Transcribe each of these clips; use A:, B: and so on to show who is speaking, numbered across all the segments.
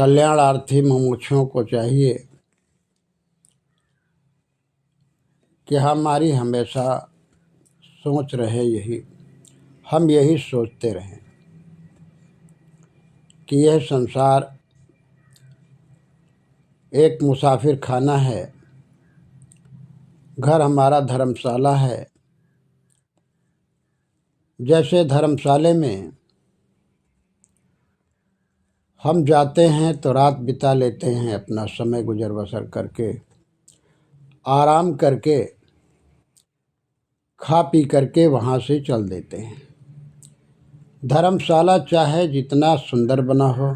A: कल्याणार्थी मुमुक्षुओं को चाहिए कि हमारी हमेशा सोच रहे हम यही सोचते रहें कि यह संसार एक मुसाफिर खाना है, घर हमारा धर्मशाला है। जैसे धर्मशाले में हम जाते हैं तो रात बिता लेते हैं, अपना समय गुजर बसर करके, आराम करके, खा पी करके वहाँ से चल देते हैं। धर्मशाला चाहे जितना सुंदर बना हो,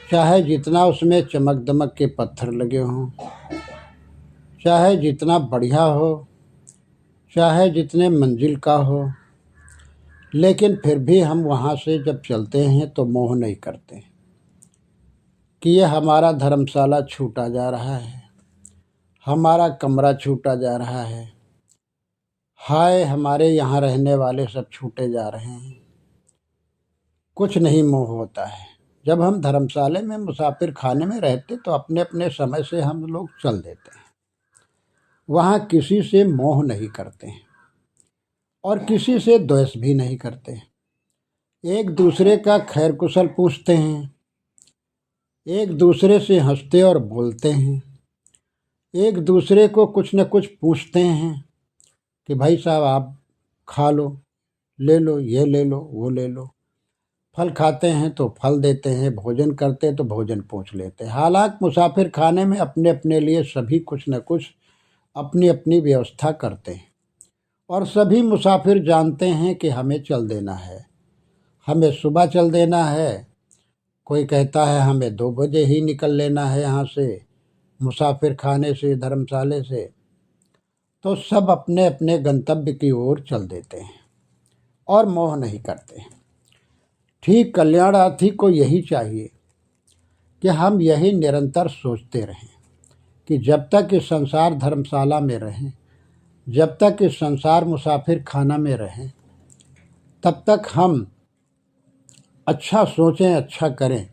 A: चाहे जितना उसमें चमक दमक के पत्थर लगे हों, चाहे जितना बढ़िया हो, चाहे जितने मंजिल का हो, लेकिन फिर भी हम वहाँ से जब चलते हैं तो मोह नहीं करते कि ये हमारा धर्मशाला छूटा जा रहा है, हमारा कमरा छूटा जा रहा है, हाय हमारे यहाँ रहने वाले सब छूटे जा रहे हैं। कुछ नहीं मोह होता है। जब हम धर्मशाले में मुसाफिर खाने में रहते तो अपने अपने समय से हम लोग चल देते हैं। वहाँ किसी से मोह नहीं करते हैं और किसी से द्वेष भी नहीं करते। एक दूसरे का खैर कुशल पूछते हैं, एक दूसरे से हंसते और बोलते हैं, एक दूसरे को कुछ न कुछ पूछते हैं कि भाई साहब आप खा लो, ले लो, ये ले लो, वो ले लो। फल खाते हैं तो फल देते हैं, भोजन करते तो भोजन पूछ लेते हैं। हालांकि मुसाफिर खाने में अपने अपने लिए सभी कुछ न कुछ अपनी अपनी व्यवस्था करते हैं और सभी मुसाफिर जानते हैं कि हमें चल देना है, हमें सुबह चल देना है। कोई कहता है हमें 2 बजे ही निकल लेना है यहाँ से, मुसाफिर खाने से, धर्मशाले से। तो सब अपने अपने गंतव्य की ओर चल देते हैं और मोह नहीं करते। ठीक कल्याणार्थी को यही चाहिए कि हम यही निरंतर सोचते रहें कि जब तक इस संसार धर्मशाला में रहें, जब तक इस संसार मुसाफिर खाना में रहें, तब तक हम अच्छा सोचें, अच्छा करें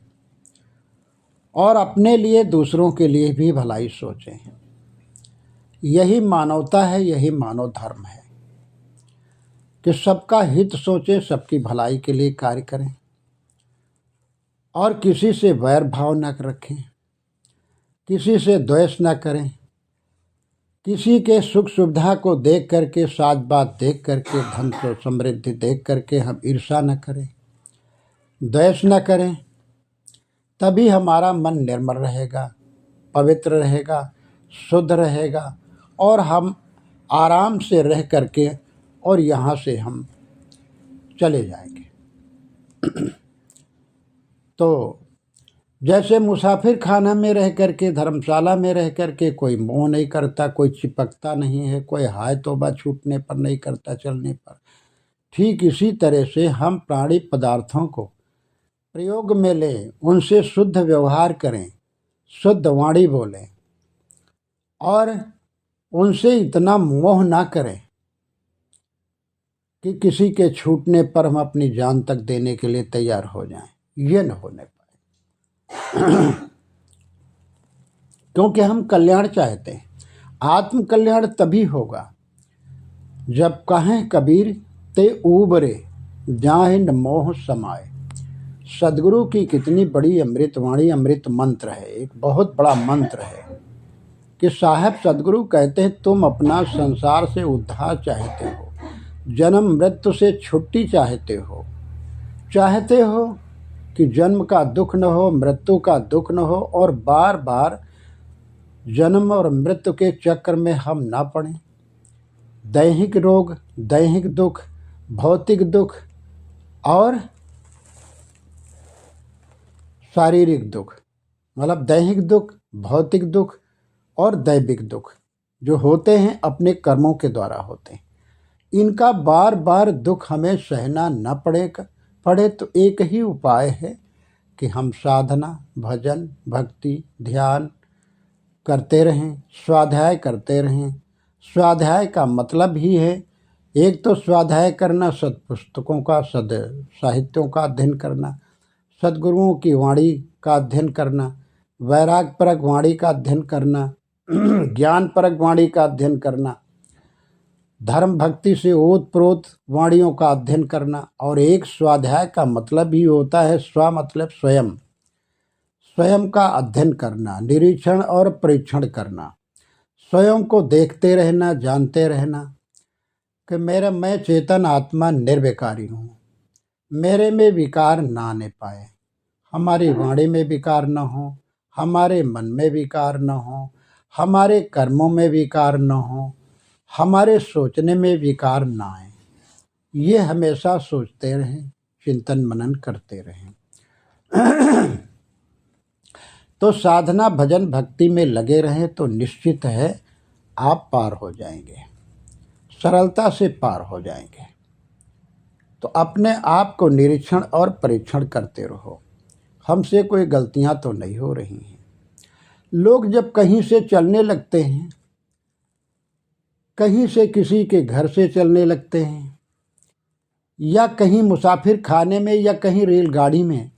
A: और अपने लिए, दूसरों के लिए भी भलाई सोचें। यही मानवता है, यही मानव धर्म है कि सबका हित सोचें, सबकी भलाई के लिए कार्य करें और किसी से वैर भाव न रखें, किसी से द्वेष न करें, किसी के सुख सुविधा को देख करके, साज बात देख करके, धन को समृद्धि देख करके हम ईर्ष्या न करें, द्वेष न करें। तभी हमारा मन निर्मल रहेगा, पवित्र रहेगा, शुद्ध रहेगा और हम आराम से रह करके और यहाँ से हम चले जाएंगे। तो जैसे मुसाफिर खाना में रह करके, धर्मशाला में रह करके कोई मोह नहीं करता, कोई चिपकता नहीं है, कोई हाय तौबा छूटने पर नहीं करता, चलने पर, ठीक इसी तरह से हम प्राणी पदार्थों को प्रयोग में लें, उनसे शुद्ध व्यवहार करें, शुद्ध वाणी बोलें और उनसे इतना मोह ना करें कि किसी के छूटने पर हम अपनी जान तक देने के लिए तैयार हो जाएं। ये न होने पाए क्योंकि हम कल्याण चाहते हैं। आत्म कल्याण तभी होगा जब कहें कबीर ते ऊबरे जाहि न मोह समाए। सदगुरु की कितनी बड़ी अमृतवाणी, अमृत मंत्र है, एक बहुत बड़ा मंत्र है कि साहब सदगुरु कहते हैं तुम अपना संसार से उद्धार चाहते हो, जन्म मृत्यु से छुट्टी चाहते हो कि जन्म का दुख न हो, मृत्यु का दुख न हो और बार बार जन्म और मृत्यु के चक्र में हम ना पड़ें। दैहिक रोग, दैहिक दुख, भौतिक दुख और शारीरिक दुख, मतलब दैहिक दुख, भौतिक दुख और दैविक दुख जो होते हैं अपने कर्मों के द्वारा होते हैं। इनका बार बार दुख हमें सहना न पड़े तो एक ही उपाय है कि हम साधना, भजन, भक्ति, ध्यान करते रहें, स्वाध्याय करते रहें। स्वाध्याय का मतलब ही है, एक तो स्वाध्याय करना, सद पुस्तकों का, सद साहित्यों का अध्ययन करना, सद्गुरुओं की वाणी का अध्ययन करना, वैराग परक वाणी का अध्ययन करना, ज्ञान परक वाणी का अध्ययन करना, धर्म भक्ति से ओतप्रोत वाणियों का अध्ययन करना। और एक स्वाध्याय का मतलब ही होता है स्व मतलब स्वयं, स्वयं का अध्ययन करना, निरीक्षण और परीक्षण करना, स्वयं को देखते रहना, जानते रहना कि मैं चेतन आत्मा निर्विकारी हूँ, मेरे में विकार ना आने पाए, हमारी वाणी में विकार न हो, हमारे मन में विकार न हो, हमारे कर्मों में विकार न हो, हमारे सोचने में विकार ना आए। ये हमेशा सोचते रहें, चिंतन मनन करते रहें। तो साधना भजन भक्ति में लगे रहें तो निश्चित है आप पार हो जाएंगे, सरलता से पार हो जाएंगे। तो अपने आप को निरीक्षण और परीक्षण करते रहो, हमसे कोई गलतियां तो नहीं हो रही हैं। लोग जब कहीं से चलने लगते हैं, कहीं से किसी के घर से चलने लगते हैं, या कहीं मुसाफिर खाने में या कहीं रेलगाड़ी में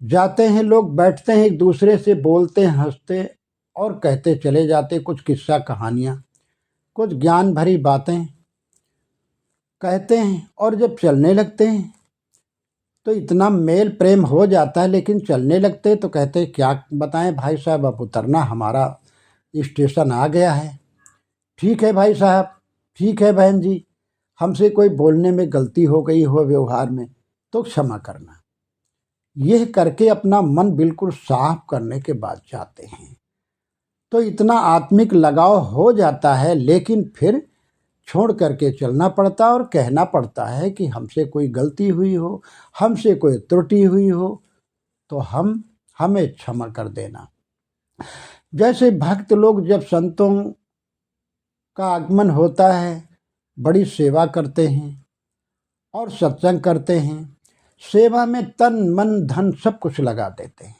A: जाते हैं, लोग बैठते हैं, एक दूसरे से बोलते हैं, हंसते और कहते चले जाते कुछ किस्सा कहानियाँ, कुछ ज्ञान भरी बातें कहते हैं। और जब चलने लगते हैं तो इतना मेल प्रेम हो जाता है, लेकिन चलने लगते तो कहते क्या बताएं भाई साहब, अब उतरना, हमारा स्टेशन आ गया है। ठीक है भाई साहब, ठीक है बहन जी, हमसे कोई बोलने में गलती हो गई हो व्यवहार में तो क्षमा करना। यह करके अपना मन बिल्कुल साफ करने के बाद जाते हैं तो इतना आत्मिक लगाव हो जाता है। लेकिन फिर छोड़ करके चलना पड़ता और कहना पड़ता है कि हमसे कोई गलती हुई हो, हमसे कोई त्रुटि हुई हो तो हमें क्षमा कर देना। जैसे भक्त लोग जब संतों का आगमन होता है, बड़ी सेवा करते हैं और सत्संग करते हैं, सेवा में तन मन धन सब कुछ लगा देते हैं,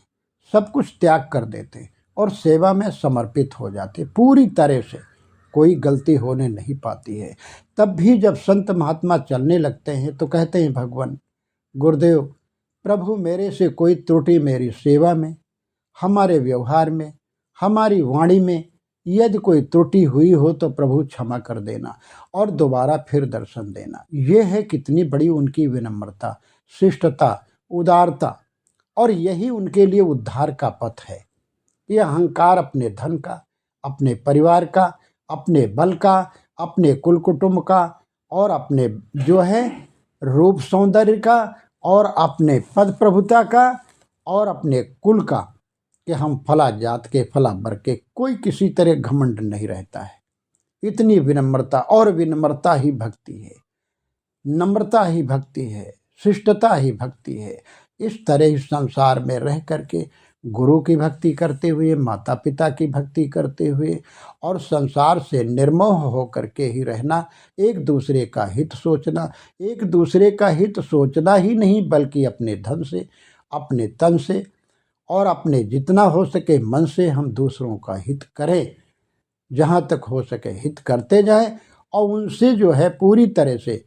A: सब कुछ त्याग कर देते हैं और सेवा में समर्पित हो जाते पूरी तरह से, कोई गलती होने नहीं पाती है। तब भी जब संत महात्मा चलने लगते हैं तो कहते हैं भगवान गुरुदेव प्रभु, मेरे से कोई त्रुटि मेरी सेवा में, हमारे व्यवहार में, हमारी वाणी में यदि कोई त्रुटि हुई हो तो प्रभु क्षमा कर देना और दोबारा फिर दर्शन देना। ये है कितनी बड़ी उनकी विनम्रता, शिष्टता, उदारता, और यही उनके लिए उद्धार का पथ है। ये अहंकार अपने धन का, अपने परिवार का, अपने बल का, अपने कुल कुटुंब का और अपने जो है रूप सौंदर्य का और अपने पद प्रभुता का और अपने कुल का, कि हम फला जात के फला वर्ग के, कोई किसी तरह घमंड नहीं रहता है। इतनी विनम्रता, और विनम्रता ही भक्ति है, नम्रता ही भक्ति है, शिष्टता ही भक्ति है। इस तरह इस संसार में रह करके गुरु की भक्ति करते हुए, माता पिता की भक्ति करते हुए और संसार से निर्मोह होकर के ही रहना, एक दूसरे का हित सोचना, एक दूसरे का हित सोचना ही नहीं बल्कि अपने धन से, अपने तन से और अपने जितना हो सके मन से हम दूसरों का हित करें, जहाँ तक हो सके हित करते जाएं और उनसे जो है पूरी तरह से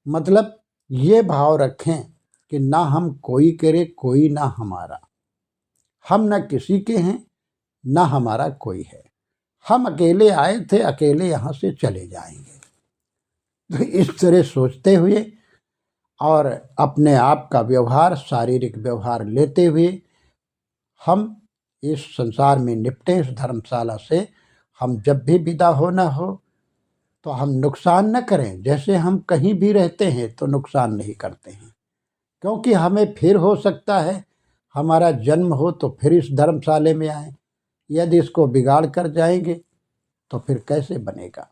A: मतलब ये भाव रखें कि ना हम कोई करे कोई ना हमारा, हम न किसी के हैं ना हमारा कोई है, हम अकेले आए थे, अकेले यहाँ से चले जाएंगे। तो इस तरह सोचते हुए और अपने आप का व्यवहार, शारीरिक व्यवहार लेते हुए हम इस संसार में निपटे, इस धर्मशाला से हम जब भी विदा होना हो तो हम नुकसान न करें। जैसे हम कहीं भी रहते हैं तो नुकसान नहीं करते हैं, क्योंकि हमें फिर हो सकता है हमारा जन्म हो तो फिर इस धर्मशाले में आए, यदि इसको बिगाड़ कर जाएंगे तो फिर कैसे बनेगा।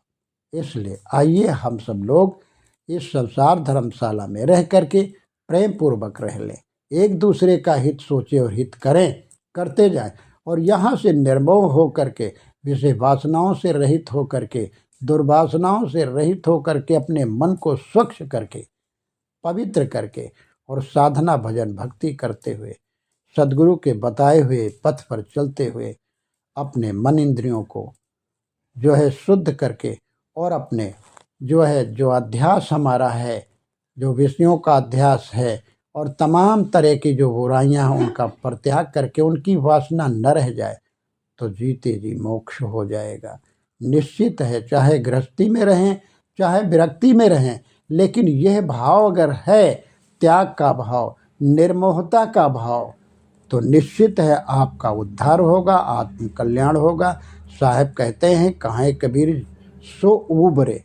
A: इसलिए आइए हम सब लोग इस संसार धर्मशाला में रह करके प्रेम पूर्वक रह लें, एक दूसरे का हित सोचे और हित करें, करते जाएं और यहाँ से निर्मोह हो करके, विषय वासनाओं से रहित हो करके, दुर्वासनाओं से रहित हो करके अपने मन को स्वच्छ करके, पवित्र करके और साधना भजन भक्ति करते हुए, सद्गुरु के बताए हुए पथ पर चलते हुए अपने मन इंद्रियों को जो है शुद्ध करके और अपने जो है जो अध्यास हमारा है, जो विषयों का अध्यास है और तमाम तरह की जो बुराइयां हैं उनका परित्याग करके उनकी वासना न रह जाए तो जीते जी मोक्ष हो जाएगा। निश्चित है, चाहे गृहस्थी में रहें चाहे विरक्ति में रहें, लेकिन यह भाव अगर है, त्याग का भाव, निर्मोहता का भाव, तो निश्चित है आपका उद्धार होगा, आत्म कल्याण होगा। साहब कहते हैं, कहाँ कबीर सो उबरे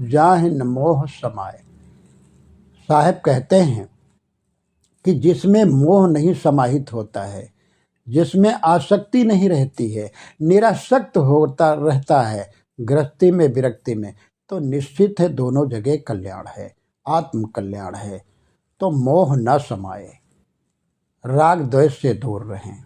A: जाहि न मोह समाए। साहब कहते हैं कि जिसमें मोह नहीं समाहित होता है, जिसमें आसक्ति नहीं रहती है, निरासक्त होता रहता है गृहस्थी में विरक्ति में, तो निश्चित है दोनों जगह कल्याण है, आत्म कल्याण है। तो मोह न समाए, राग द्वेष से दूर रहें,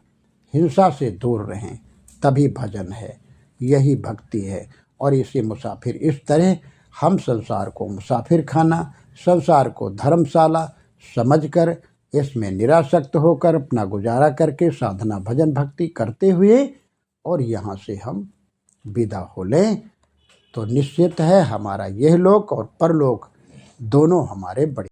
A: हिंसा से दूर रहें, तभी भजन है, यही भक्ति है। और इसी मुसाफिर, इस तरह हम संसार को मुसाफिर खाना, संसार को धर्मशाला समझकर इसमें निरासक्त होकर अपना गुजारा करके साधना भजन भक्ति करते हुए और यहाँ से हम विदा हो लें तो निश्चित है हमारा यह लोक और परलोक दोनों हमारे बड़े